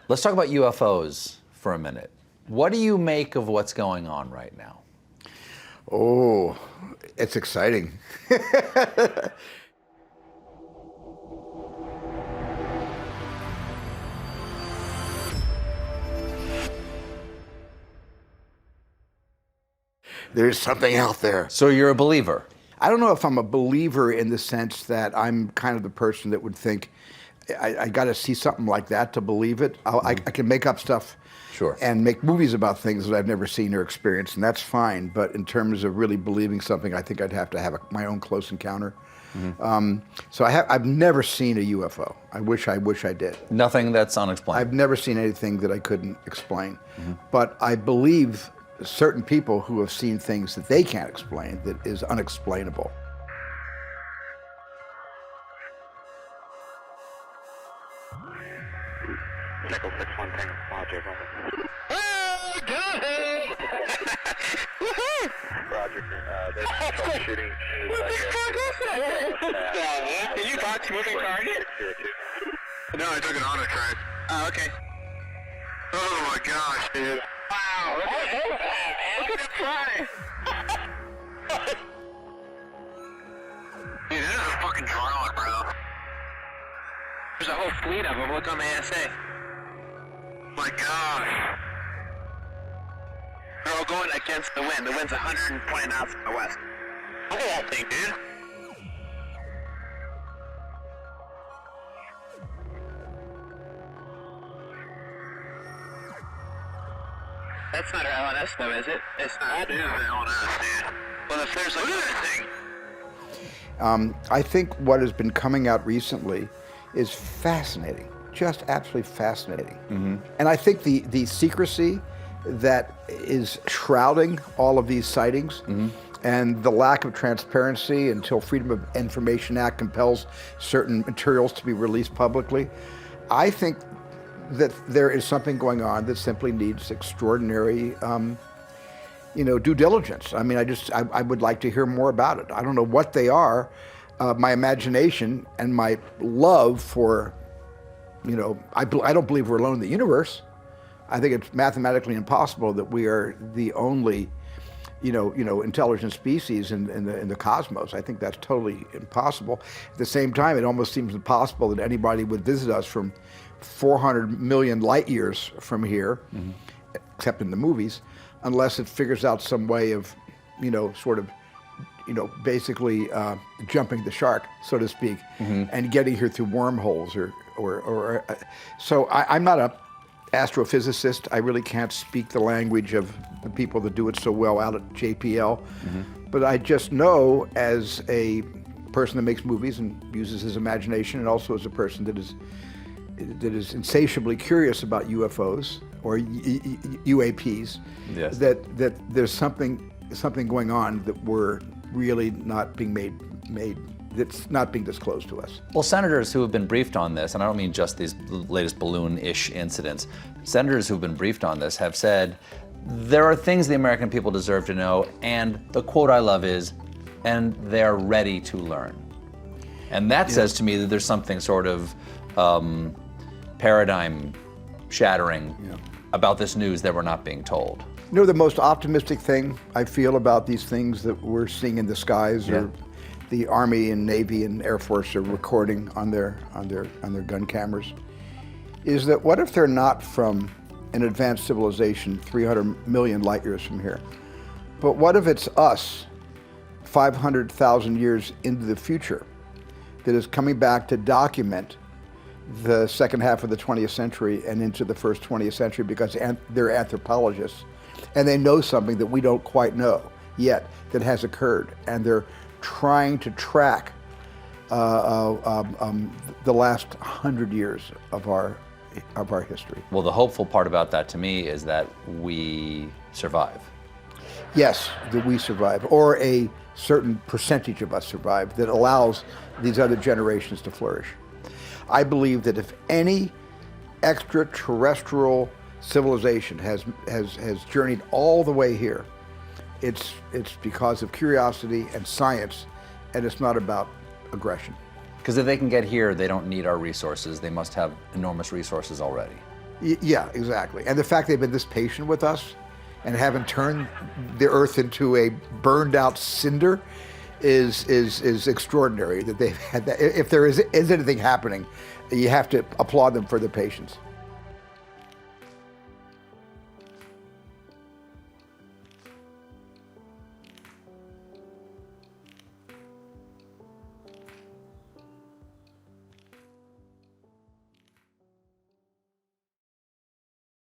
Let's talk about UFOs for a minute. What do you make of what's going on right now? Oh, it's exciting. There's something out there. So you're a believer? I don't know if I'm a believer in the sense that I'm kind of the person that would think, I got to see something like that to believe it. I can make up stuff Sure. and make movies about things that I've never seen or experienced, and that's fine. But in terms of really believing something, I think I'd have to have my own close encounter. So I've never seen a UFO. I wish I did. Nothing that's unexplained? I've never seen anything that I couldn't explain. But I believe certain people who have seen things that they can't explain, that is unexplainable. Nickel 613, Roger, over. Roger, there's troubleshooting. What the fuck is that? Did you box moving target? No, I took an auto track. Oh, okay. Oh my gosh, dude. Wow, look at that, man. Look at it fly. Dude, that is a fucking drone, bro. There's a whole fleet of them. Look on the ASA. My gosh. They're all going against the wind. The wind's 120 knots from the west. Look at that thing, dude. That's not our LNS though, is it? It's not. That is an LNS, dude. Well, if there's like Look at that thing. I think what has been coming out recently is fascinating, just absolutely fascinating. And I think the secrecy that is shrouding all of these sightings and the lack of transparency until Freedom of Information Act compels certain materials to be released publicly, I think that there is something going on that simply needs extraordinary due diligence. I mean, I would like to hear more about it. I don't know what they are. My imagination and my love for, I don't believe we're alone in the universe. I think it's mathematically impossible that we are the only, intelligent species in the cosmos. I think that's totally impossible. At the same time, it almost seems impossible that anybody would visit us from 400 million light years from here, except in the movies, unless it figures out some way of, basically jumping the shark, so to speak, and getting here through wormholes or so I'm not a astrophysicist. I really can't speak the language of the people that do it so well out at JPL, but I just know as a person that makes movies and uses his imagination, and also as a person that is insatiably curious about UFOs or UAPs, Yes. that there's something going on that we're really not being made that's not being disclosed to us. Well, senators who have been briefed on this, and I don't mean just these latest balloon-ish incidents, senators who've been briefed on this have said, there are things the American people deserve to know, and the quote I love is, and they're ready to learn. And that says to me that there's something sort of paradigm shattering about this news that we're not being told. The most optimistic thing I feel about these things that we're seeing in the skies, or the Army and Navy and Air Force are recording on their gun cameras, is that what if they're not from an advanced civilization 300 million light years from here, but what if it's us 500,000 years into the future that is coming back to document the second half of the 20th century and into the first 20th century, because they're anthropologists and they know something that we don't quite know yet that has occurred, and they're trying to track the last 100 years of our history. Well, the hopeful part about that to me is that we survive. Yes, that we survive, or a certain percentage of us survive, that allows these other generations to flourish. I believe that if any extraterrestrial civilization has journeyed all the way here, it's because of curiosity and science, and it's not about aggression. Because if they can get here, they don't need our resources. They must have enormous resources already. Yeah, exactly. And the fact they've been this patient with us and haven't turned the Earth into a burned out cinder is extraordinary. That they've had that. If there is anything happening, you have to applaud them for their patience.